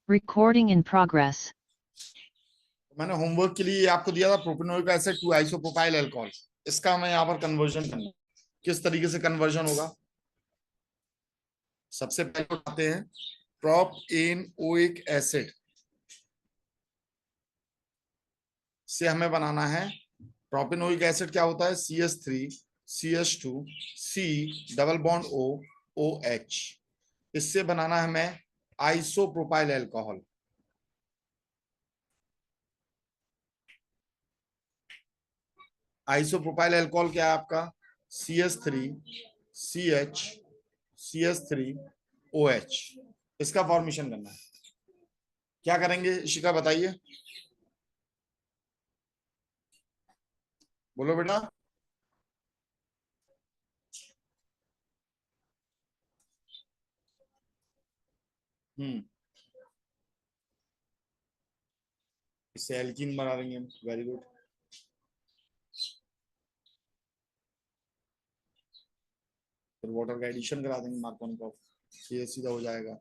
Recording in progress. मैंने homework के लिए आपको दिया था propanoic acid to isopropyl alcohol. इसका मैं यहाँ पर कन्वर्जन करना, किस तरीके से कन्वर्जन होगा। सबसे पहले उठाते हैं प्रोपेनोइक एसिड से हमें बनाना है। प्रोपेनोइक एसिड क्या होता है? CH3 CH2 C double bond O OH। इससे बनाना है हमें आइसोप्रोपाइल अल्कोहल। आइसोप्रोपाइल अल्कोहल क्या है आपका? CH3 CH CH3 OH। इसका फॉर्मेशन करना है। क्या करेंगे इशिका, बताइए, बोलो बेटा। इससे एल्कीन बना देंगे हम। Very good. फिर वाटर का एडिशन करा देंगे मार्कोनिकॉफ, ये सीधा हो जाएगा।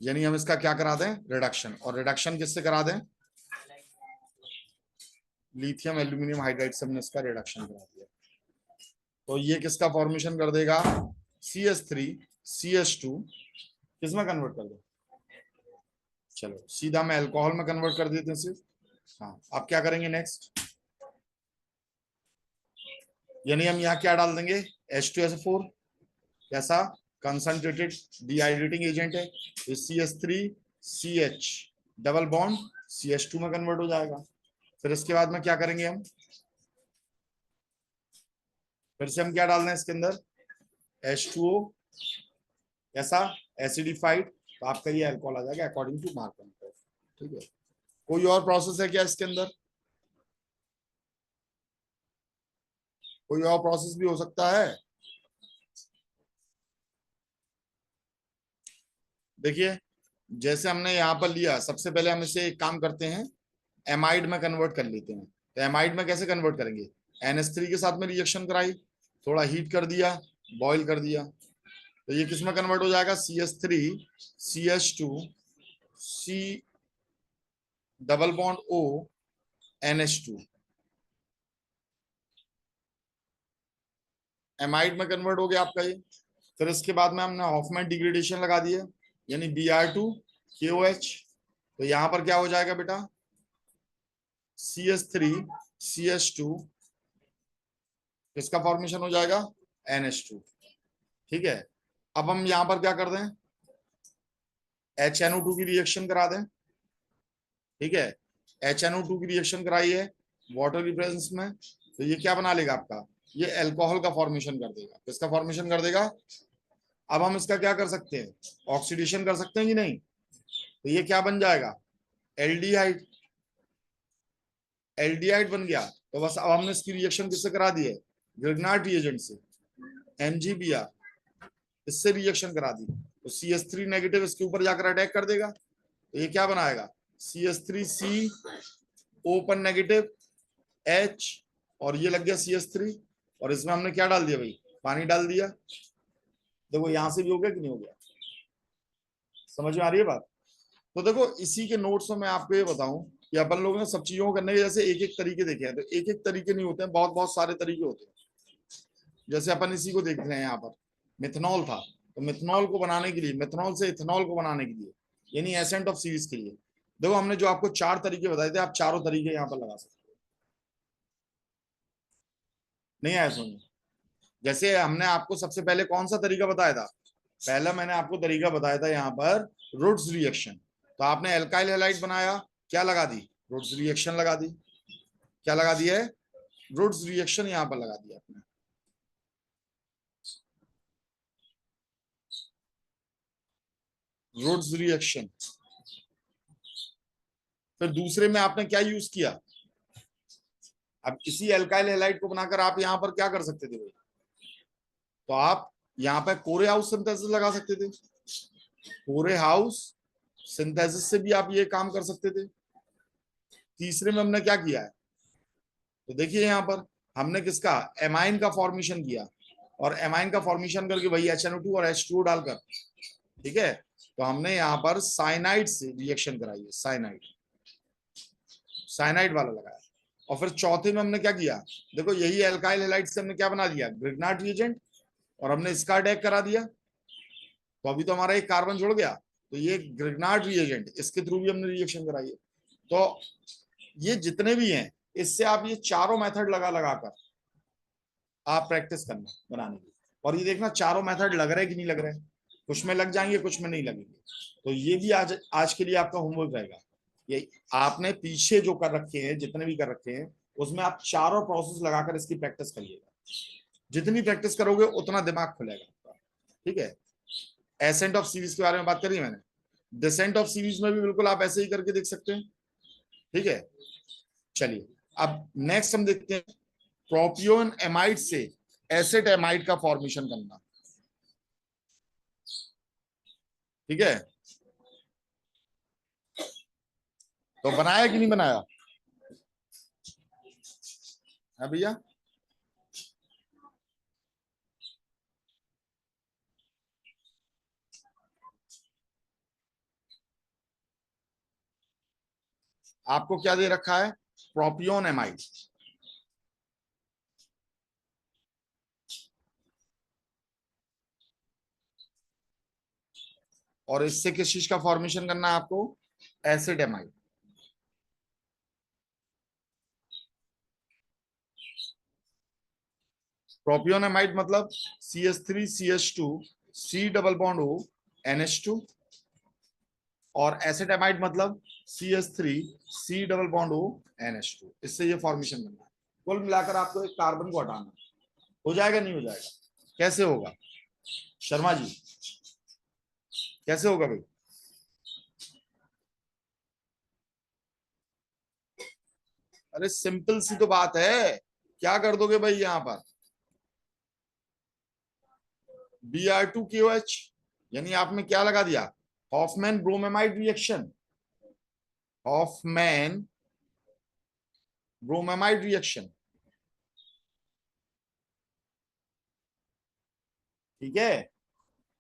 यानी हम इसका क्या करा दें? रिडक्शन। और रिडक्शन किससे करा दें? लिथियम एल्यूमिनियम हाइड्राइड से हमने इसका रिडक्शन करा दिया। तो ये किसका फॉर्मेशन कर देगा? CH3 CH2 किसमें कन्वर्ट कर दो? चलो सीधा मैं अल्कोहल में कन्वर्ट कर देते हैं सिर्फ। हाँ, अब क्या करेंगे नेक्स्ट? यानी हम यहाँ क्या डाल देंगे? H2SO4। कैसा? कंसंट्रेटेड डिहाइड्रेटिंग एजेंट है। CH3 CH double bond CH2 में कन्वर्ट हो जाएगा। फिर इसके बाद में क्या करेंगे हम? फिर से हम क्या डाल दें इसके अंदर? H2O। कैसा? एसिडिफाइड। तो आपका ये अल्कोहल आ जाएगा अकॉर्डिंग टू मार्कोनिकॉफ। ठीक है। कोई और प्रोसेस है क्या इसके अंदर? कोई और प्रोसेस भी हो सकता है। देखिए, जैसे हमने यहाँ पर लिया, सबसे पहले हम इसे एक काम करते हैं, एमाइड में कन्वर्ट कर लेते हैं। तो एमाइड में कैसे कन्वर्ट करेंगे? NH3 के साथ में रिएक्शन कराई, थोड़ा हीट कर दिया, बॉईल कर दिया, तो ये किस में कन्वर्ट हो जाएगा? CH3 CH2 C double bond O NH2। Amide में कन्वर्ट हो गया आपका ये। फिर इसके बाद में हमने हॉफमैन डिग्रेडेशन लगा दिया, यानी Br2KOH। तो यहां पर क्या हो जाएगा बेटा? CH3 CH2 किसका फॉर्मेशन हो जाएगा? NH2। ठीक है। अब हम यहां पर क्या कर दें? HNO2 की रिएक्शन करा दें। ठीक है। HNO2 की रिएक्शन कराई है वाटर की प्रेजेंस में, तो ये क्या बना लेगा आपका? ये अल्कोहल का फॉर्मेशन कर देगा। किसका फॉर्मेशन कर देगा? अब हम इसका क्या कर सकते हैं? ऑक्सीडेशन कर सकते हैं कि नहीं? तो ये क्या बन जाएगा? एल्डिहाइड। एल्डिहाइड बन गया। तो बस अब हमने इसकी रिएक्शन किससे करा दी है? ग्रिग्नार्ड रिएजेंट से, MgBr। इससे रिएक्शन करा दी तो CH3 नेगेटिव इसके ऊपर जाकर अटैक कर देगा। तो ये क्या बनाएगा? CH3C ओपन नेगेटिव H, और ये लग गया CH3, और इसमें हमने क्या डाल दिया भाई? पानी डाल दिया। देखो यहां से भी हो गया कि नहीं हो गया? समझ में आ रही है बात? तो देखो, इसी के नोट्स में मैं आपको ये बताऊं कि अपन लोगों ने सब चीजों को करने के जैसे एक एक तरीके देखे हैं, तो एक एक तरीके नहीं होते हैं, बहुत बहुत सारे तरीके होते हैं। जैसे अपन इसी को देख रहे हैं, यहाँ पर मिथनॉल था, तो मिथनॉल को बनाने के लिए, मिथनॉल से इथेनॉल को बनाने के लिए, यानी एसेंट ऑफ सीरीज के लिए, देखो हमने जो आपको 4 तरीके बताए थे, आप चारों तरीके यहाँ पर लगा सकते हो। नहीं आया समझ? जैसे हमने आपको सबसे पहले कौन सा तरीका बताया था? पहला मैंने आपको तरीका बताया था यहाँ पर रुड्स रिएक्शन। तो आपने एल्काइल हैलाइड बनाया, क्या लगा दी? रुड्स रिएक्शन लगा दी। क्या लगा दी है? रुड्स रिएक्शन यहाँ पर लगा दिया आपने। रुड्स रिएक्शन। फिर दूसरे में आपने क्या यूज किया? अब इसी एल्काइल हैलाइड को बनाकर आप यहाँ पर क्या कर सकते थे भाई? तो आप यहाँ पे कोरे हाउस सिंथेसिस लगा सकते थे। कोरे हाउस सिंथेसिस से भी आप ये काम कर सकते थे। तीसरे में हमने क्या किया है? तो देखिए यहाँ पर हमने किसका? एमाइन का फॉर्मेशन किया, और एमाइन का फॉर्मेशन करके वही HNO2 और H2O डालकर ठीक है, तो हमने यहाँ पर साइनाइड से रिएक्शन कराई है, साइनाइड, साइनाइड वाला लगाया। और फिर चौथे में हमने क्या किया, देखो यही एल्काइल हैलाइड से हमने क्या बना दिया, ग्रिग्नार्ड रिएजेंट, और हमने इसका अटैक करा दिया, तो अभी तो हमारा एक कार्बन जुड़ गया, तो ये ग्रिग्नार्ड रिएजेंट, इसके थ्रू भी हमने रिएक्शन कराई है। तो ये जितने भी हैं, इससे आप ये चारों मेथड लगा लगाकर आप प्रैक्टिस करना बनाने की, और ये देखना चारों मेथड लग रहे कि नहीं लग रहे, कुछ में लग जाएंगे कुछ में नहीं लगेंगे। तो ये भी आज आज के लिए आपका होमवर्क रहेगा, ये आपने पीछे जो कर रखे हैं, जितने भी कर रखे हैं, उसमें आप चारों प्रोसेस लगाकर इसकी प्रैक्टिस करिएगा। जितनी प्रैक्टिस करोगे उतना दिमाग खुलेगा आपका, ठीक है। एसेंट ऑफ सीरीज के बारे में बात करी मैंने, डिसेंट ऑफ सीरीज में भी बिल्कुल आप ऐसे ही करके देख सकते हैं, ठीक है। चलिए अब नेक्स्ट हम देखते हैं प्रोपियोन एमाइड से एसिड एमाइड का फॉर्मेशन करना, ठीक है। तो बनाया कि नहीं बनाया है भैया? आपको क्या दे रखा है, प्रोपियोन एमाइड, और इससे किस चीज का फॉर्मेशन करना है आपको, एसिड एमाइड। प्रोपियोन एमाइड मतलब CH3CH2 C double bond O NH2, और एसिड एमाइड मतलब CH3 C double bond O NH2, इससे ये फॉर्मेशन करना है। कुल मिलाकर आपको एक कार्बन को हटाना, हो जाएगा नहीं हो जाएगा? कैसे होगा शर्मा जी, कैसे होगा भाई? अरे सिंपल सी तो बात है, क्या कर दोगे भाई, यहाँ पर Br2KOH, यानी आपने क्या लगा दिया, Hofmann bromamide reaction, Hofmann bromamide reaction, ठीक है।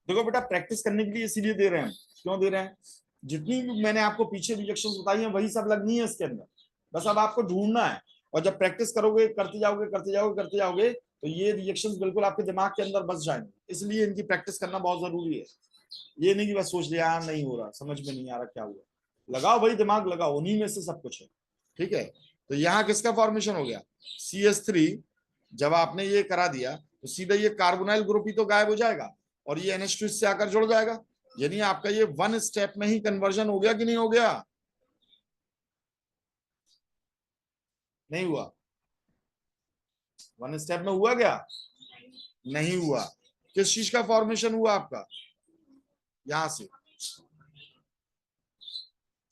देखो बेटा प्रैक्टिस करने के लिए इसीलिए दे रहे हैं, क्यों दे रहे हैं, जितनी भी मैंने आपको पीछे रिएक्शंस बताई हैं वही सब लगनी है इसके अंदर, बस अब आपको ढूंढना है, और जब प्रैक्टिस करोगे करते जाओगे करते जाओगे करते जाओगे, तो ये रिएक्शंस बिल्कुल आपके दिमाग के अंदर बस जाएंगे, इसलिए इनकी प्रैक्टिस करना बहुत जरूरी है। ये नहीं कि बस सोच लिया यार नहीं हो रहा, समझ में नहीं आ रहा क्या हुआ, लगाओ भाई दिमाग लगाओ, उन्हीं में से सब कुछ है, ठीक है। तो यहाँ किसका फॉर्मेशन हो गया, CH3, जब आपने ये करा दिया तो सीधा ये कार्बोनाइल ग्रुप ही तो गायब हो जाएगा, और ये NH2 इससे आकर जुड़ जाएगा, यानी आपका ये वन स्टेप में ही कन्वर्जन हो गया कि नहीं हो गया? नहीं हुआ? वन स्टेप में हुआ क्या? नहीं हुआ। किस चीज का फॉर्मेशन हुआ आपका, यहां से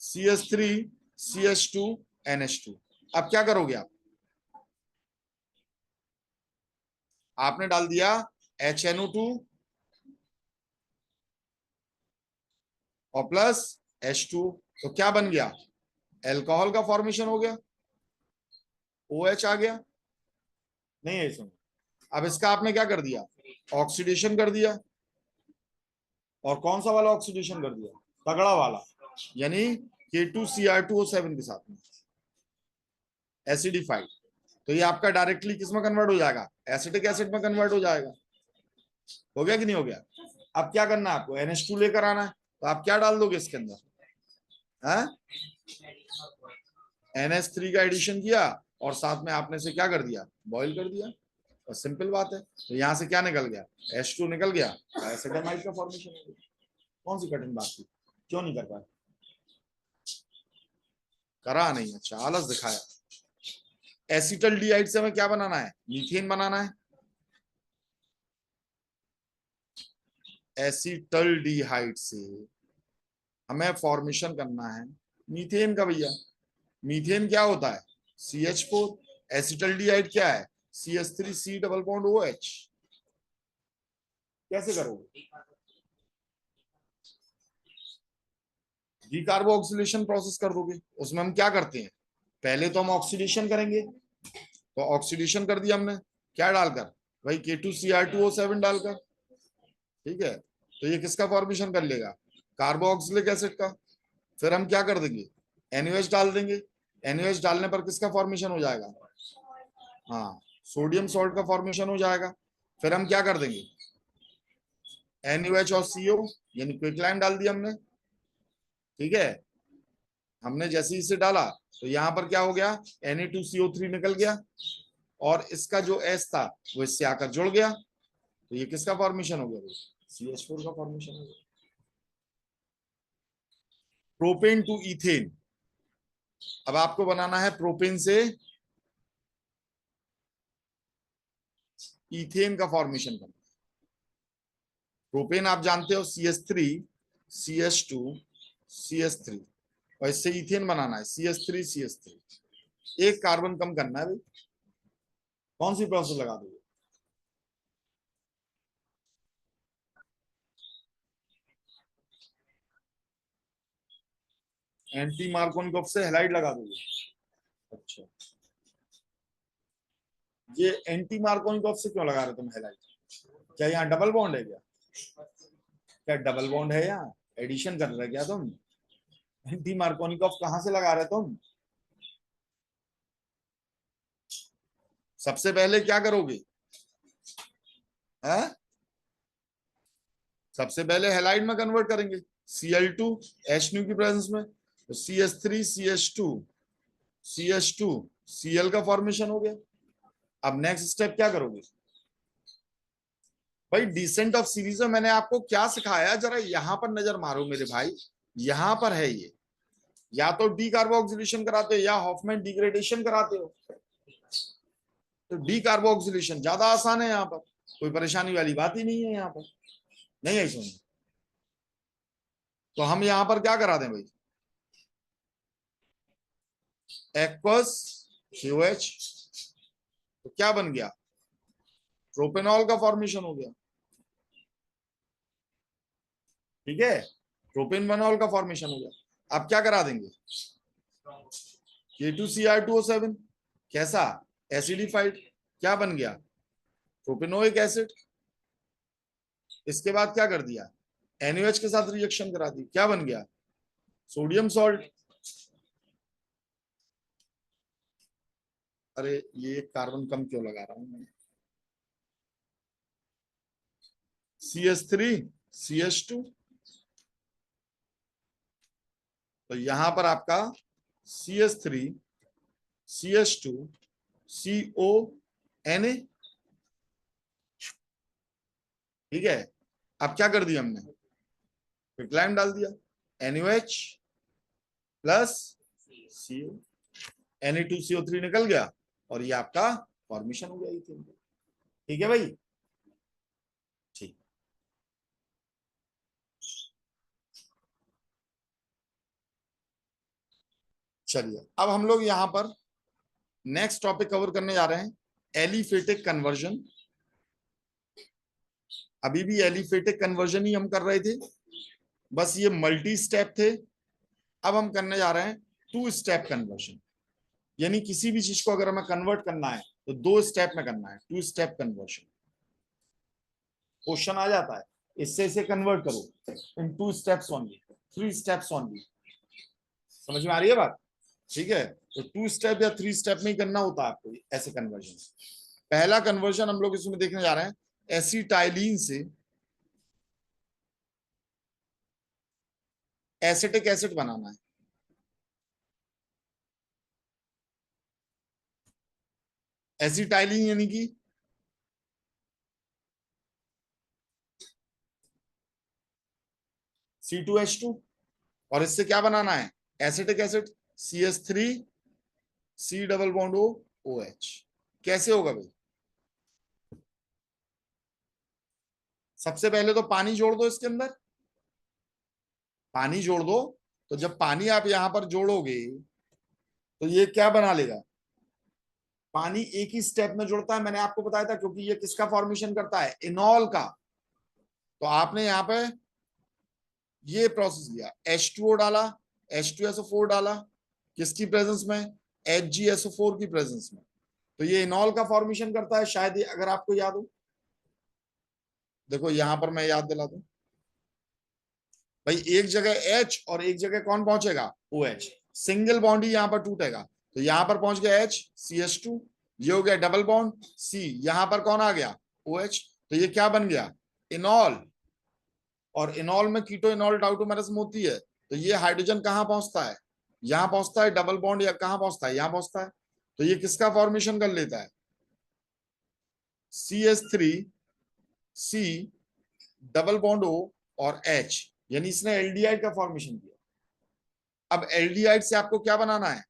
CH3CH2NH2। अब क्या करोगे आप, आपने डाल दिया HNO2 और प्लस H2, तो क्या बन गया, एल्कोहल का फॉर्मेशन हो गया, OH आ गया, नहीं है इसमें। अब इसका आपने क्या कर दिया, ऑक्सीडेशन कर दिया, और कौन सा वाला ऑक्सीडेशन कर दिया, तगड़ा वाला, यानी K2Cr2O7 के साथ में एसिडिफाइड, तो ये आपका डायरेक्टली किसमें कन्वर्ट हो जाएगा, एसिटिक एसिड में कन्वर्ट हो जाएगा। हो गया कि नहीं हो गया? अब क्या करना है आपको, NH2 लेकर आना है, तो आप क्या डाल दोगे इसके अंदर, NH3 का एडिशन किया, और साथ में आपने से क्या कर दिया, बॉईल कर दिया, और सिंपल बात है, तो यहां से क्या निकल गया, H2 निकल गया, एसिडामाइड का फॉर्मेशन हो गया। कौन सी कठिन बात थी, क्यों नहीं कर पाए, करा नहीं, अच्छा आलस दिखाया। एसिटल डीहाइड से हमें क्या बनाना है, मीथेन बनाना है, एसिटल्डिहाइड से हमें फॉर्मेशन करना है मीथेन का भैया। मीथेन क्या होता है, CH4, एसिटल्डिहाइड क्या है, CH3 डबल बॉन्ड OH। कैसे करोगे, डीकार्बोक्सिलेशन प्रोसेस कर दोगे, उसमें हम क्या करते हैं, पहले तो हम ऑक्सीडेशन करेंगे, तो ऑक्सीडेशन कर दिया हमने क्या डालकर, भाई K2Cr2O7 डालकर, ठीक है। तो ये किसका फॉर्मेशन कर लेगा, कार्बोक्सिलिक एसिड का। फिर हम क्या कर देंगे, NaOH डाल देंगे। NaOH डालने पर किसका फॉर्मेशन हो जाएगा, हाँ, सोडियम सॉल्ट का फॉर्मेशन हो जाएगा। फिर हम क्या कर देंगे, NaOH और CO यानी क्विकलाइम डाल दिया हमने, ठीक है। हमने जैसे ही इसे डाला तो यहाँ पर क्या हो गया, Na2CO3 निकल गया, और इसका जो S था वो इससे आकर जुड़ गया, तो ये किसका फॉर्मेशन हो गया, CH4 का फॉर्मेशन हो गया। प्रोपेन टू इथेन, अब आपको बनाना है प्रोपेन से इथेन का फॉर्मेशन करना। प्रोपेन आप जानते हो CH3 CH2 CH3, और इससे इथेन बनाना है CH3 CH3, एक कार्बन कम करना है भाई। कौन सी प्रोसेस लगा दोगे, एंटी मार्कोनिकॉफ से हैलाइड लगा दोगे। अच्छा, ये एंटी मार्कोनिकॉफ से क्यों लगा रहे तुम हैलाइड, क्या यहाँ डबल बॉन्ड है क्या, क्या डबल बॉन्ड है यहाँ, एडिशन कर रहे क्या तुम, एंटी मार्कोनिकॉफ कहाँ से लगा रहे तुम। सबसे पहले क्या करोगे, है? सबसे पहले हैलाइड में कन्वर्ट करेंगे, Cl2 H की प्रेजेंस में, तो CH3 CH2 CH2 Cl का फॉर्मेशन हो गया। अब नेक्स्ट स्टेप क्या करोगे भाई, डिसेंट ऑफ सीरीज में मैंने आपको क्या सिखाया, जरा यहां पर नजर मारो मेरे भाई, यहां पर है ये, या तो डी कार्बोक्सिलेशन कराते हो या हॉफमैन डिग्रेडेशन कराते हो। तो डी कार्बोक्सिलेशन ज्यादा आसान है, यहाँ पर कोई परेशानी वाली बात ही नहीं है, यहाँ पर नहीं है सुन। तो हम यहां पर क्या करा दें भाई, एक्वस COH, तो क्या बन गया, प्रोपेनॉल का फॉर्मेशन हो गया, ठीक है, प्रोपेनॉल का फॉर्मेशन हो गया। अब क्या करा देंगे, K2Cr2O7, कैसा, एसिडिफाइड, क्या बन गया, प्रोपेनोइक एसिड। इसके बाद क्या कर दिया, NaOH के साथ रिएक्शन करा दी, क्या बन गया, सोडियम सॉल्ट। अरे ये कार्बन कम क्यों लगा रहा हूं मैं, CH3 CH2, तो यहां पर आपका CH3 CH2 CONA, ठीक है। अब क्या कर दिया हमने, क्विकलाइम डाल दिया, NaOH प्लस CO, Na2CO3 निकल गया, और ये आपका फॉर्मेशन हो गया इथेन, ठीक है भाई, ठीक। चलिए अब हम लोग यहां पर नेक्स्ट टॉपिक कवर करने जा रहे हैं, एलिफेटिक कन्वर्जन। अभी भी एलिफेटिक कन्वर्जन ही हम कर रहे थे, बस ये मल्टी स्टेप थे। अब हम करने जा रहे हैं 2 स्टेप कन्वर्जन, यानी किसी भी चीज को अगर हमें कन्वर्ट करना है तो 2 स्टेप में करना है, 2 स्टेप कन्वर्जन। क्वेश्चन आ जाता है इससे इसे कन्वर्ट करो इन 2 स्टेप्स ओनली, 3 स्टेप्स ओनली, समझ में आ रही है बात, ठीक है। तो 2 स्टेप या 3 स्टेप में ही करना होता है आपको ऐसे कन्वर्जन। पहला कन्वर्जन हम लोग इसमें देखने जा रहे हैं, एसिटाइलिन से एसिटिक एसिड बनाना है। एसिटाइलिन यानी कि C2H2, और इससे क्या बनाना है, acetic acid CH3 C double bond OH। कैसे होगा भाई, सबसे पहले तो पानी जोड़ दो इसके अंदर, पानी जोड़ दो, तो जब पानी आप यहां पर जोड़ोगे तो ये क्या बना लेगा, पानी एक ही स्टेप में जुड़ता है, मैंने आपको बताया था, क्योंकि ये किसका फॉर्मेशन करता है, इनॉल का। तो आपने यहाँ पे ये प्रोसेस लिया, H2O डाला, H2SO4 डाला, किसकी प्रेजेंस में, HgSO4 की प्रेजेंस में, तो ये इनॉल का फॉर्मेशन करता है, शायद ये अगर आपको याद हो। देखो यहां पर मैं याद दिला दूं, भाई एक जगह H और एक जगह कौन पहुंचेगा, OH, सिंगल बॉन्ड ही यहां पर टूटेगा, तो यहां पर पहुंच गया H, CH2, ये हो गया डबल बॉन्ड C, यहां पर कौन आ गया, OH, तो ये क्या बन गया, इनॉल। और इनॉल में कीटो इनॉल डाउटोमेरिज्म होती है, तो ये हाइड्रोजन कहां पहुंचता है, यहां पहुंचता है डबल बॉन्ड, या कहां पहुंचता है, यहां पहुंचता है, तो ये किसका फॉर्मेशन कर लेता है, CH3C डबल बॉन्ड O और H, यानी इसने एल्डिहाइड का फॉर्मेशन किया। अब एल्डिहाइड से आपको क्या बनाना है,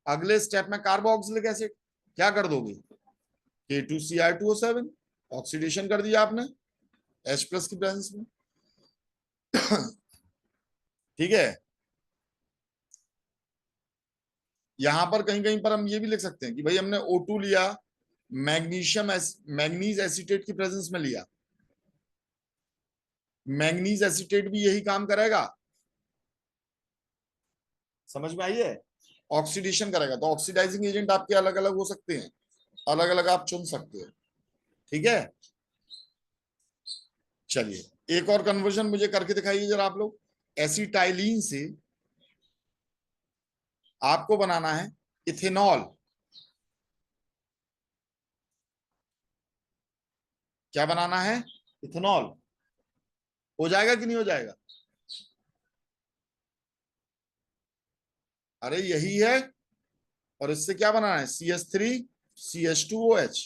अगले स्टेप में कार्बोक्सिलिक एसिड, क्या कर दोगे, K2Cr2O7, ऑक्सीडेशन कर दिया आपने H प्लस की प्रेजेंस में। ठीक है, यहां पर कहीं कहीं पर हम ये भी लिख सकते हैं कि भाई हमने O2 लिया, मैग्नीज एसीटेट की प्रेजेंस में लिया, मैग्नीज एसीटेट भी यही काम करेगा, समझ में आई है, ऑक्सीडेशन करेगा, तो ऑक्सीडाइजिंग एजेंट आपके अलग अलग हो सकते हैं, अलग अलग आप चुन सकते हो। ठीक है, चलिए एक और कन्वर्जन मुझे करके दिखाइए जरा आप लोग। एसिटाइलिन से आपको बनाना है इथेनॉल, क्या बनाना है, इथेनॉल, हो जाएगा कि नहीं हो जाएगा, अरे यही है, और इससे क्या बनाना है, CH3CH2OH।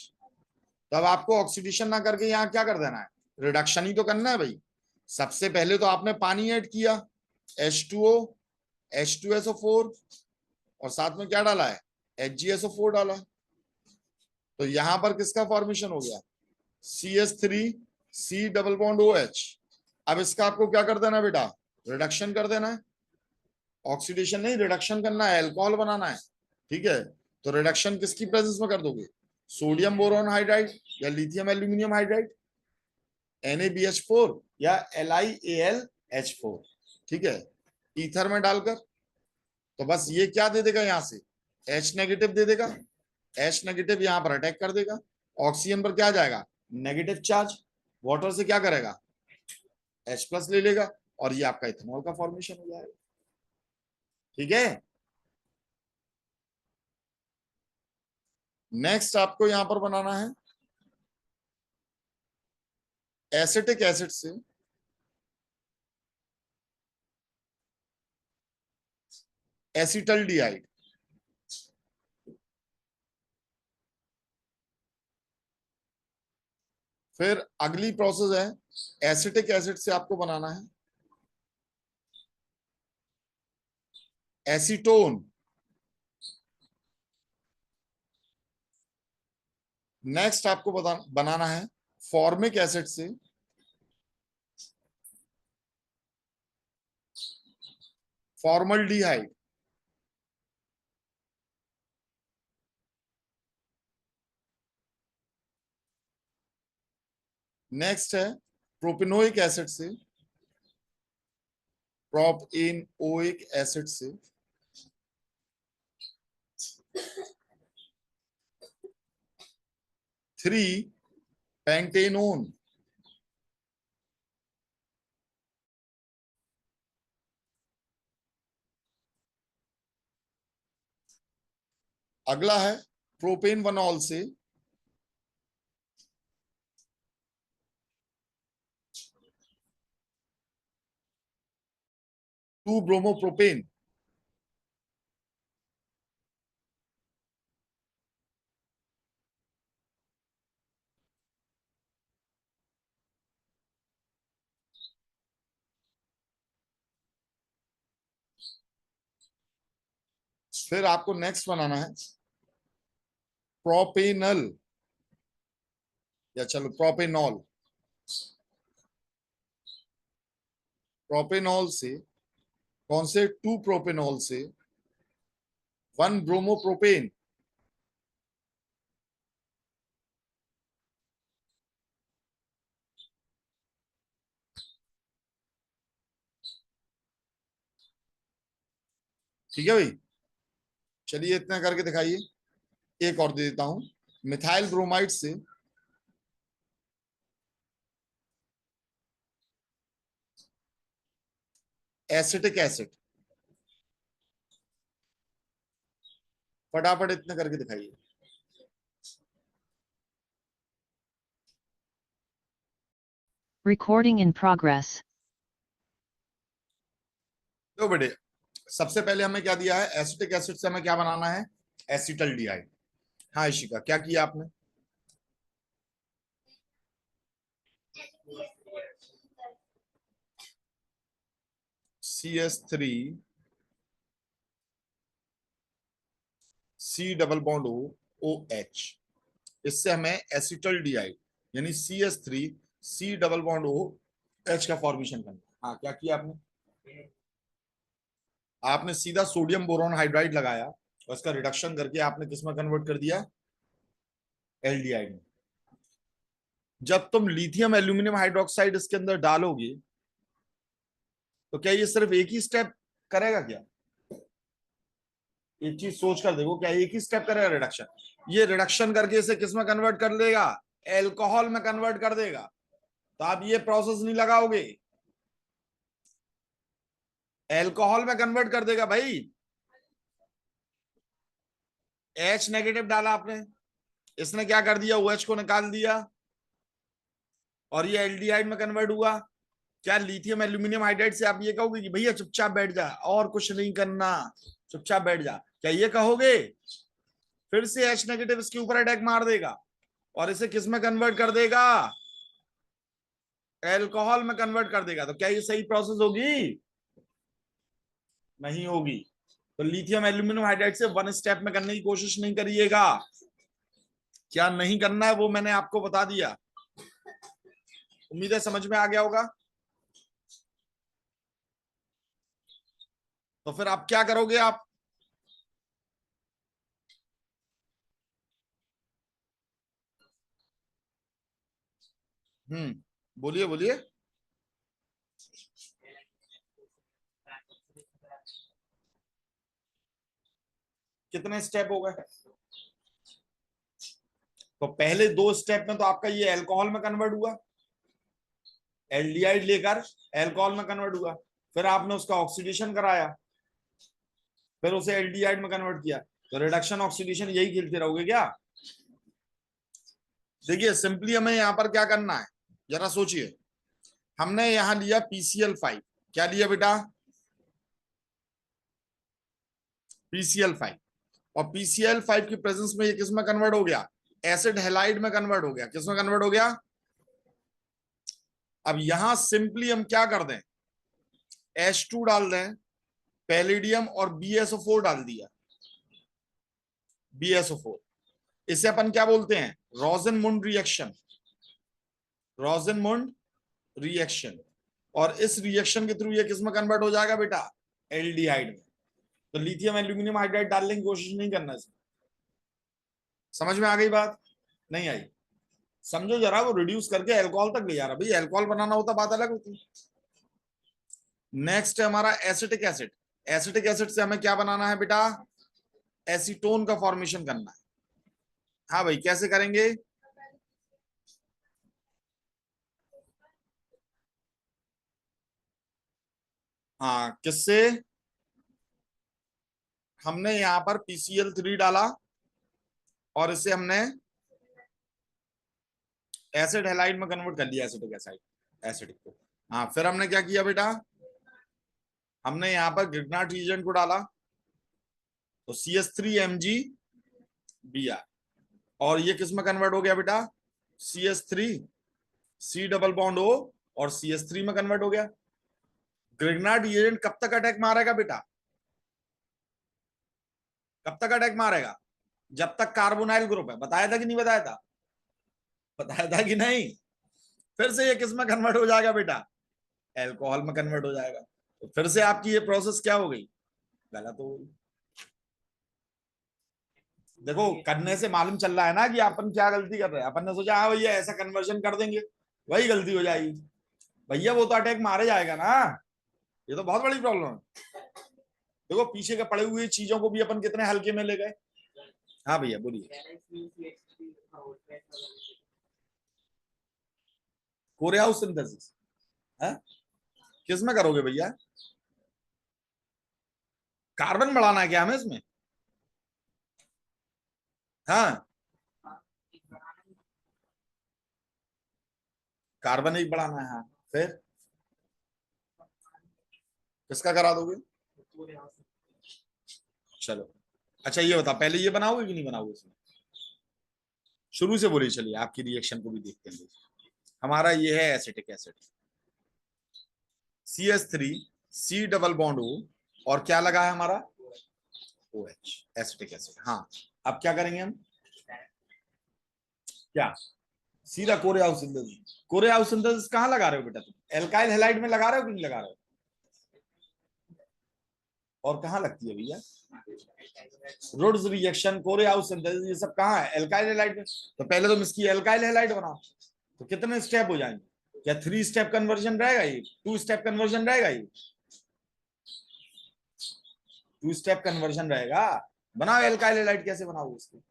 तब आपको ऑक्सीडेशन ना करके यहाँ क्या कर देना है, रिडक्शन ही तो करना है भाई। सबसे पहले तो आपने पानी ऐड किया, H2O, H2SO4, और साथ में क्या डाला है, HgSO4 डाला, तो यहां पर किसका फॉर्मेशन हो गया, CH3C डबल बॉन्ड OH। अब इसका आपको क्या कर देना है बेटा, रिडक्शन कर देना है, ऑक्सीडेशन नहीं, रिडक्शन करना है, अल्कोहल बनाना है। ठीक है, तो रिडक्शन किसकी प्रेजेंस में कर दोगे, सोडियम बोरोन हाइड्राइड या लिथियम एल्यूमिनियम हाइड्राइड, NaBH4 या LiAlH4। ठीक है, ईथर में डालकर, तो बस ये क्या दे देगा, यहां से H नेगेटिव दे देगा, H नेगेटिव यहां पर अटैक कर देगा, ऑक्सीजन पर क्या जाएगा, नेगेटिव चार्ज, वाटर से क्या करेगा, H प्लस ले लेगा, और ये आपका इथेनॉल का फॉर्मेशन हो जाएगा। ठीक है, नेक्स्ट आपको यहां पर बनाना है एसिटिक एसिड से एसिटल्डिहाइड। फिर अगली प्रोसेस है एसिटिक एसिड से आपको बनाना है एसीटोन। नेक्स्ट आपको बनाना है फॉर्मिक एसिड से फॉर्मल्डिहाइड। नेक्स्ट है प्रोपिनोइक एसिड से प्रोपेनोइक एसिड से 3 पेंटेनोन। अगला है प्रोपेन वनॉल से 2 ब्रोमोप्रोपेन। फिर आपको नेक्स्ट बनाना है प्रोपेनल, या चलो प्रोपेनॉल। प्रोपेनॉल से कौन से, 2 प्रोपेनॉल से 1 ब्रोमोप्रोपेन। ठीक है भाई, चलिए इतना करके दिखाइए। एक और दे देता हूं, मिथाइल ब्रोमाइड से एसिटिक एसिड, फटाफट इतने करके दिखाइए। Recording in progress. तो बेटे सबसे पहले हमें क्या दिया है, एसिटिक एसिड से हमें क्या बनाना है, एसिटल्डिहाइड। हाँ इशिका, क्या किया आपने? CS3 C double bond OH, इससे हमें एसिटल्डिहाइड यानी CS3 C double bond OH का फॉर्मेशन करना। हाँ क्या किया आपने? आपने सीधा सोडियम बोरोन हाइड्राइड लगाया और उसका रिडक्शन करके आपने किसमें कन्वर्ट कर दिया, एल्डिहाइड में। जब तुम लिथियम एल्यूमिनियम हाइड्रोक्साइड इसके अंदर डालोगे तो क्या ये सिर्फ एक ही स्टेप करेगा क्या? एक चीज सोच कर देखो, क्या एक ही स्टेप करेगा रिडक्शन? ये रिडक्शन करके इसे किसमें कन्वर्ट कर देगा, एल्कोहल में कन्वर्ट कर देगा। तो आप ये प्रोसेस नहीं लगाओगे, एल्कोहल में कन्वर्ट कर देगा भाई। H नेगेटिव डाला आपने, इसने क्या कर दिया, OH को निकाल दिया और ये एल्डिहाइड में कन्वर्ट हुआ। क्या लिथियम एल्यूमिनियम हाइड्राइड से आप ये कहोगे कि भैया चुपचाप बैठ जा और कुछ नहीं करना, चुपचाप बैठ जा, क्या ये कहोगे? फिर से H नेगेटिव इसके ऊपर अटैक मार देगा और इसे किस में कन्वर्ट कर देगा, एल्कोहल में कन्वर्ट कर देगा। तो क्या ये सही प्रोसेस होगी? नहीं होगी। तो लिथियम एल्यूमिनियम हाइड्राइड से वन स्टेप में करने की कोशिश नहीं करिएगा। क्या नहीं करना है वो मैंने आपको बता दिया। उम्मीद है समझ में आ गया होगा। तो फिर आप क्या करोगे, आप बोलिए बोलिए। कितने स्टेप हो गए? तो पहले दो स्टेप में तो आपका ये अल्कोहल में कन्वर्ट हुआ, एल्डिहाइड लेकर अल्कोहल में कन्वर्ट हुआ, फिर आपने उसका ऑक्सीडेशन कराया, फिर उसे एल्डिहाइड में कन्वर्ट किया। तो रिडक्शन ऑक्सीडेशन यही खेलते रहोगे क्या? देखिए सिंपली हमें यहां पर क्या करना है, जरा सोचिए। हमने यहां लिया PCl5, क्या लिया बेटा, PCl5। और PCl5 की प्रेजेंस में ये किस में कन्वर्ट हो गया, एसिड हैलाइड में कन्वर्ट हो गया। किस में कन्वर्ट हो गया? अब यहां सिंपली हम क्या कर दें, H2 डाल दें, पैलेडियम और BSO4 डाल दिया, BSO4। इसे अपन क्या बोलते हैं, रोजेनमुंड रिएक्शन, रोजेनमुंड रिएक्शन। और इस रिएक्शन के थ्रू ये किस में कन्वर्ट हो जाएगा बेटा, एल्डिहाइड में। तो लिथियम एल्यूमिनियम हाइड्राइड डालने की कोशिश नहीं करना इसमें। समझ में आ गई बात? नहीं आई? समझो जरा, वो रिड्यूस करके अल्कोहल तक ले जा रहा। भाई अल्कोहल बनाना होता बात अलग होती। नेक्स्ट है हमारा एसिटिक एसिड। एसिटिक एसिड से हमें क्या बनाना है बेटा, एसीटोन का फॉर्मेशन करना है। हाँ भाई कैसे करेंगे? हाँ किससे? हमने यहां पर PCl3 डाला और इसे हमने एसिड हैलाइड में कन्वर्ट कर लिया, एसिटिक एसिड, एसिडिक को। हाँ फिर हमने क्या किया बेटा, हमने यहां पर ग्रिग्नार्ड रिएजेंट को डाला तो CS3Mg Br, और ये किस में कन्वर्ट हो गया बेटा, CS3 C double bond O और CS3 में कन्वर्ट हो गया। ग्रिग्नार्ड रिएजेंट कब तक अटैक मारेगा बेटा, कब तक अटैक मारेगा? जब तक कार्बोनाइल ग्रुप है। बताया था कि नहीं बताया था? बताया था कि नहीं? फिर से ये किस में कन्वर्ट हो जाएगा बेटा, एल्कोहल में कन्वर्ट हो जाएगा। तो फिर से आपकी ये प्रोसेस क्या हो गई, गलत हो गई। देखो करने से मालूम चल रहा है ना कि अपन क्या गलती कर रहे हैं। अपन ने सोचा हाँ भैया ऐसा कन्वर्जन कर देंगे, वही गलती हो जाएगी। भैया वो तो अटैक मारे जाएगा ना, ये तो बहुत बड़ी प्रॉब्लम है। देखो पीछे के पड़े हुए चीजों को भी अपन कितने हल्के में ले गए। हाँ भैया बोलिए। कोरे हाउस सिंथेसिस है, किस में करोगे भैया? कार्बन बढ़ाना है क्या हमें इसमें? हाँ, कार्बन एक बढ़ाना है। हाँ, फिर किसका करा दोगे? चलो, अच्छा ये बता, पहले ये बनाओगे कि नहीं बनाओगे इसमें? शुरू से बोलिए, चलिए आपकी रिएक्शन को भी देखते हैं। हमारा ये है acetic acid, CH3 C double bond O, और क्या लगा है हमारा? OH, acetic acid. हाँ, अब क्या करेंगे हम? क्या? सीधा कोरेआउ सिंथेसिस। कोरेआउ सिंथेसिस कहाँ लगा रहे हो बेटा तुम? एल्काइल हैलाइड में लगा रहे हो कि नहीं लगा रहे हो? और कहाँ लगती है भैया? रुड्स रिएक्शन, कोरेआउ सिंथेसिस, ये सब कहाँ है? एल्काइल हैलाइड में। तो पहले तुम इसकी एल्काइल हैलाइड बनाओ। तो कितने स्टेप हो जाएंगे? क्या 3 स्टेप कन्वर्जन रहेगा ये? 2 स्टेप कन्वर्जन रहेगा ये? 2 स्टेप कन्वर्जन रहेगा। बनाओ एल्काइल हैलाइड, कैसे बनाओ उसको?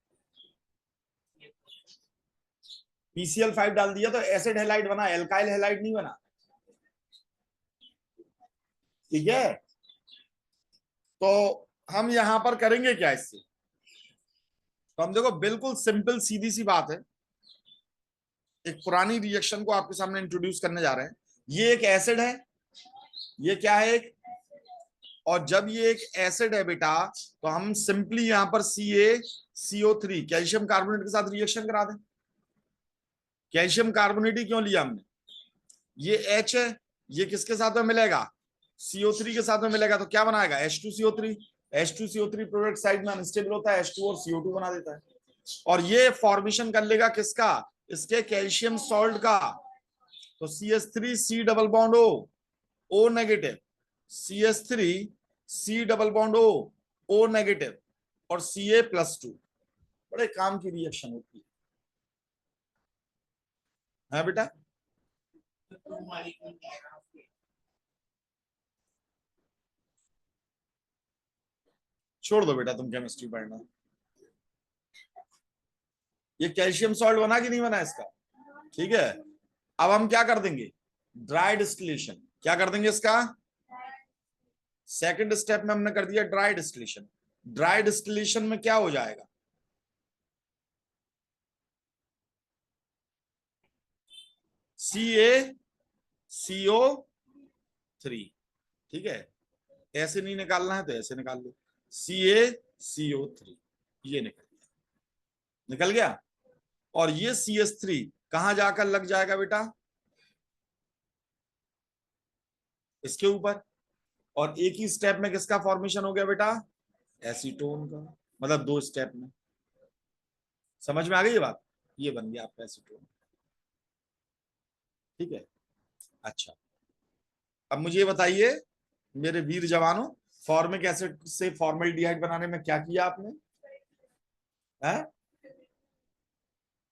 PCl5 डाल दिया तो एसिड हैलाइड बना, एल्काइल हैलाइड नहीं बना। ठीक है, तो हम यहां पर करेंगे क्या इससे? तो हम देखो, बिल्कुल सिंपल सीधी सी बात है, एक पुरानी रिएक्शन को आपके सामने इंट्रोड्यूस करने जा रहे हैं। ये एक एसिड है, ये क्या है? एक, और जब ये एक एसिड है बेटा, तो हम सिंपली यहां पर CaCO3 कैल्शियम कार्बोनेट के साथ रिएक्शन करा दें। कैल्शियम कार्बोनेट ही क्यों लिया हमने? ये H है, ये किसके साथ में मिलेगा? CO3 के साथ में मिलेगा, तो क्या बनाएगा? H2CO3। H2CO3 प्रोडक्ट साइड में अनस्टेबल होता है, H2 और CO2 बना देता है, और ये फॉर्मेशन कर लेगा किसका? इसके कैल्शियम सॉल्ट का। तो CH3 C double bond O, O negative, CH3 C double bond O, O negative, और Ca+2। बड़े काम की रिएक्शन होती है बेटा? छोड़ दो बेटा तुम केमिस्ट्री पढ़ना। ये कैल्शियम सॉल्ट बना कि नहीं बना इसका? ठीक है, अब हम क्या कर देंगे? Dry distillation. क्या कर देंगे इसका? सेकंड स्टेप में हमने कर दिया ड्राई डिस्टिलेशन। ड्राई डिस्टिलेशन में क्या हो जाएगा? CaCO3। ठीक है, ऐसे नहीं निकालना है तो ऐसे निकाल लो, CaCO3, ये निकल गया। और ये CH3 कहां जाकर लग जाएगा बेटा? इसके ऊपर। और एक ही स्टेप में किसका फॉर्मेशन हो गया बेटा? एसीटोन का। मतलब 2 स्टेप में। समझ में आ गई ये बात? ये बन गया आपका एसीटोन। ठीक है, अच्छा, अब मुझे ये बताइए मेरे वीर जवानों, फॉर्मिक एसिड से फॉर्मल्डिहाइड बनाने में क्या किया आपने? है?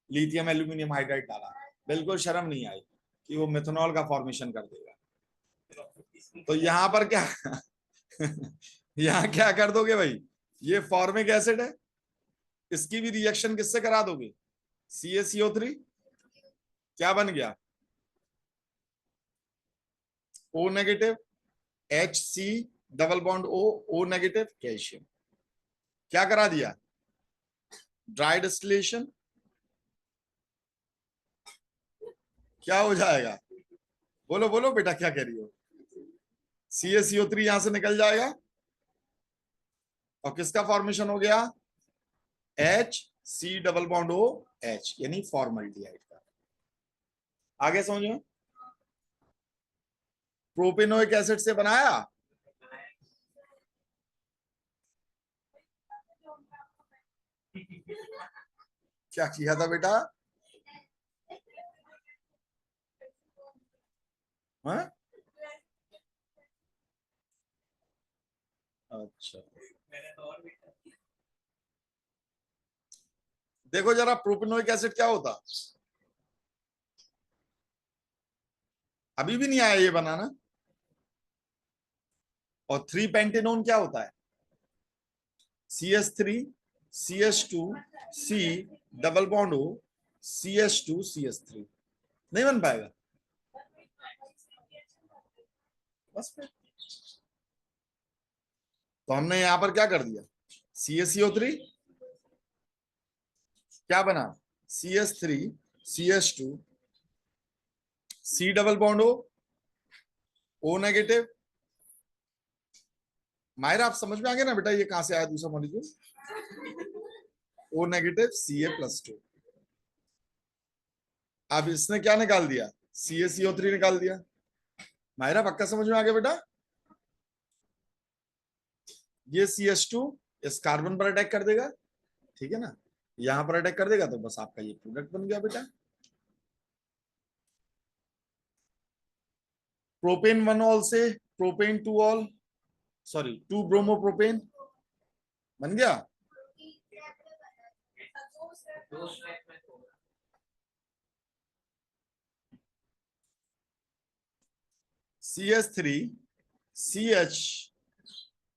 लिथियम एल्यूमिनियम हाइड्राइड डाला। बिल्कुल शर्म नहीं आई कि वो मेथनॉल का फॉर्मेशन कर देगा। तो यहां पर क्या यहां क्या कर दोगे भाई? ये फॉर्मिक एसिड है, इसकी भी रिएक्शन किससे करा दोगे? CaCO3, क्या बन गया? O negative, Hc double bond O negative, calcium. क्या करा दिया? Dry distillation. क्या हो जाएगा? बोलो बोलो बेटा, क्या कह रही हो? CaCO3 यहां से निकल जाएगा, और किसका फॉर्मेशन हो गया? Hc double bond O H, यानी फॉर्मल्डिहाइड का। आगे समझो, प्रोपेनोइक एसिड से बनाया। क्या किया था बेटा? हाँ? अच्छा, देखो जरा प्रोपेनोइक एसिड क्या होता, अभी भी नहीं आया ये बनाना। और 3 पेंटेनोन क्या होता है? CH3 CH2 C double bond O CH2 CH3। नहीं बन पाएगा? बस फिर तो हमने यहां पर क्या कर दिया, CaCO3 क्या बना, CS3 CS2 C double bond O negative. Myra आप समझ में आ गया ना बेटा, ये कहां से आया दूसरा मॉलिक्यूल, O नेगेटिव Ca+2। अब इसने क्या निकाल दिया, CaCO3 निकाल दिया। मायरा पक्का समझ में आ गया बेटा, ये CH2 इस कार्बन पर अटैक कर देगा, ठीक है ना, यहां पर अटैक कर देगा तो बस आपका ये प्रोडक्ट बन गया बेटा। प्रोपेन 1 ऑल से propane 2 all, sorry 2 bromo propane बन गया। CH3 CH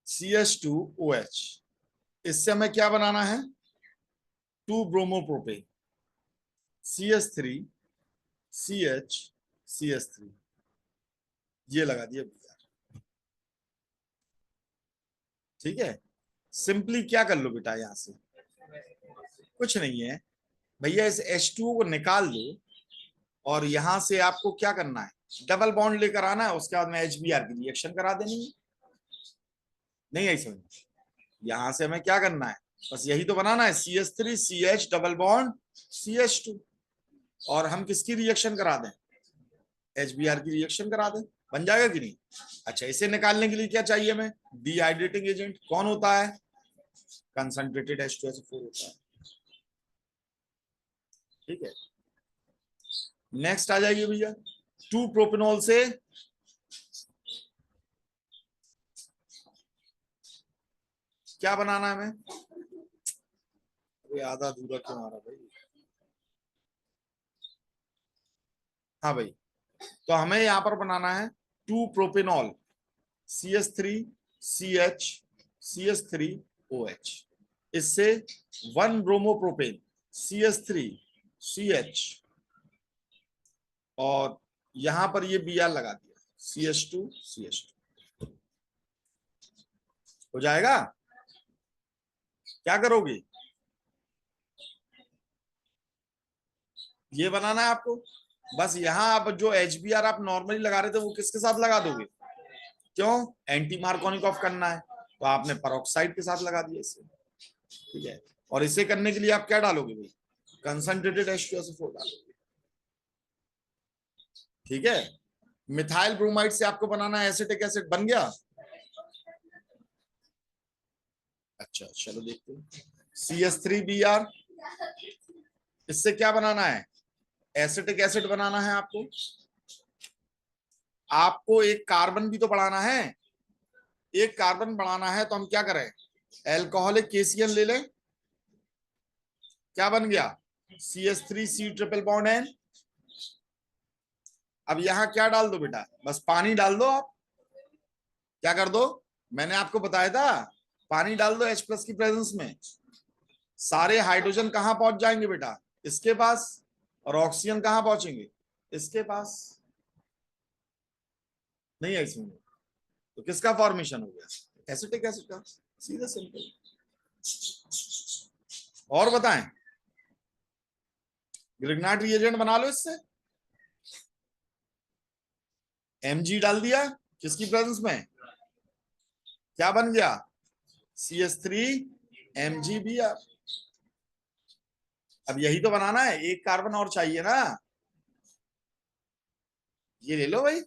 CH2OH, इससे हमें क्या बनाना है, 2 bromo propane CH3 CH CH3, ये लगा दिया भैया, ठीक है। सिंपली क्या कर लो बेटा, यहां से कुछ नहीं है भैया, इस H2O को निकाल दो और यहां से आपको क्या करना है, डबल बॉन्ड लेकर आना है, उसके बाद में HBr की रिएक्शन करा देनी है। नहीं आई समझ, यहां से हमें क्या करना है, बस यही तो बनाना है, CH3 CH double bond CH2, और हम किसकी रिएक्शन करा दें, HBr की रिएक्शन करा दें, बन जाएगा कि नहीं। अच्छा, इसे निकालने के लिए क्या चाहिए हमें, डिहाइड्रेटिंग एजेंट, कौन होता है, कंसंट्रेटेड H2SO4 होता है, ठीक है। नेक्स्ट आ जाएगी भैया, 2 प्रोपेनॉल से क्या बनाना है हमें, आधा अधूरा क्यों आ रहा भाई, हाँ भाई, तो हमें यहां पर बनाना है 2 प्रोपेनॉल CH3 CH CH3OH, इससे 1 ब्रोमोप्रोपेन CH3 CH, और यहां पर ये Br लगा दिया CH2 CH2, हो जाएगा। क्या करोगे, ये बनाना है आपको, बस यहां आप जो HBr आप नॉर्मली लगा रहे थे वो किसके साथ लगा दोगे, क्यों, एंटी मार्कोनिकॉफ करना है, तो आपने पेरोक्साइड के साथ लगा दिया इसे, ठीक है। और इसे करने के लिए आप क्या डालोगे भाई, कंसंट्रेटेड H2SO4 डालोगे, ठीक है। मिथाइल ब्रोमाइड से आपको बनाना है एसिटिक एसिड, बन गया। अच्छा चलो देखते हैं, CH3Br, इससे क्या बनाना है, एसिटिक एसिड बनाना है आपको, आपको एक कार्बन भी तो बढ़ाना है, एक कार्बन बढ़ाना है, तो हम क्या करें, एल्कोहलिक KCl ले लें, क्या बन गया, CH3C ट्रिपल बॉन्ड N। अब यहां क्या डाल दो बेटा, बस पानी डाल दो, आप क्या कर दो, मैंने आपको बताया था, पानी डाल दो H+ की प्रेजेंस में, सारे हाइड्रोजन कहां पहुंच जाएंगे बेटा, इसके पास, और ऑक्सीजन कहां पहुंचेंगे, इसके पास। नहीं है इसमें, तो किसका फॉर्मेशन हो गया, एसिटिक एसिड का, सीधा सिंपल। और बताएं, ग्रिग्नार्ड रिएजेंट बना लो इससे, Mg डाल दिया किसकी प्रेजेंस में, क्या बन गया, CH3 MgBr। अब यही तो बनाना है, एक कार्बन और चाहिए ना, ये ले लो भाई,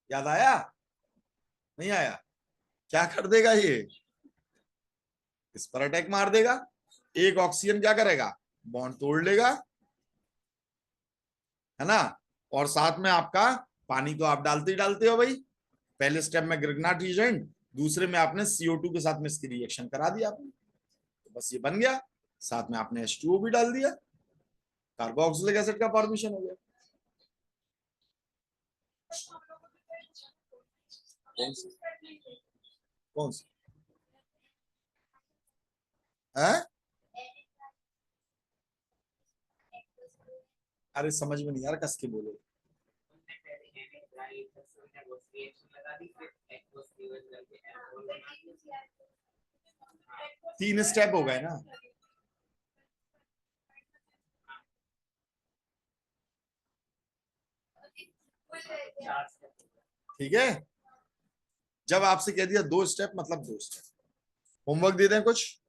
याद आया, नहीं आया, क्या कर देगा ये, इस पर अटैक मार देगा, एक ऑक्सीजन क्या करेगा, बॉन्ड तोड़ लेगा, है ना, और साथ में आपका पानी तो आप डालते ही डालते हो भाई, पहले स्टेप में ग्रिग्नार्ड रिएजेंट, दूसरे में आपने CO2 के साथ में इसकी रिएक्शन करा दिया आपने, तो बस ये बन गया, साथ में आपने H2O भी डाल दिया, कार्बोक्सिलिक एसिड का फॉर्मेशन हो गया। कौन सी, कौन सी है, अरे समझ में नहीं यार, कस के बोलो, 3 स्टेप हो गए ना। ठीक है, जब आपसे कह दिया 2 स्टेप मतलब 2 स्टेप। होमवर्क दे दें कुछ,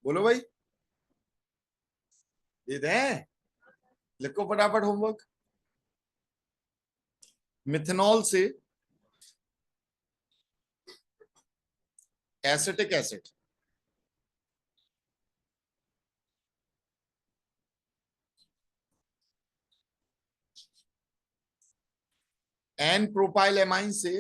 बोलो भाई, दे दें, लिखो फटाफट होमवर्क। मिथेनॉल से acetic acid, N propyl amine से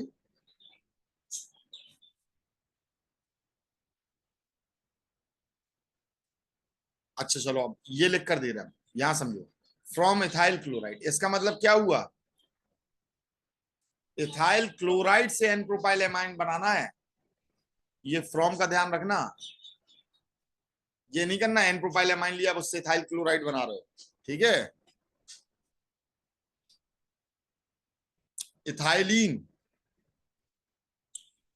अच्छा चलो अब ये लिख कर दे रहे हैं, यहां समझो, फ्रॉम इथाइल क्लोराइड। इसका मतलब क्या हुआ, इथाइल क्लोराइड से एन प्रोपाइल एमाइन बनाना है। ये फ्रॉम का ध्यान रखना, ये नहीं करना एन प्रोपाइल एमाइन लिया अब उससे इथाइल क्लोराइड बना रहे हो। ठीक है, ethylene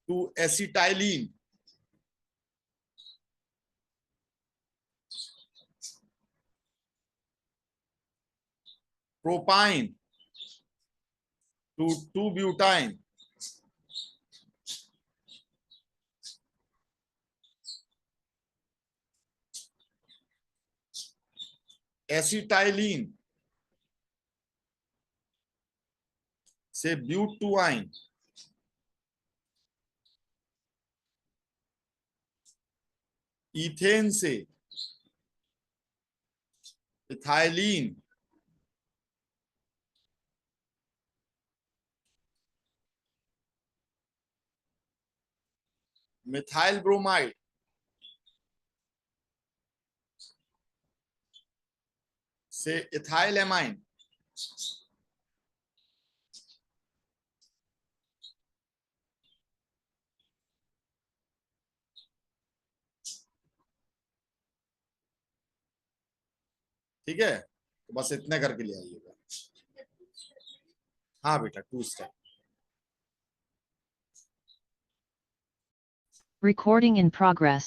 to acetylene, propyne to 2 butyne, acetylene से ब्यूटुआइन, इथेन से इथाइलिन, मिथाइल ब्रोमाइड से इथाइल एमाइन, ठीक है, तो बस इतने करके ले आइएगा। हाँ बेटा 2 स्टेप। Recording in progress.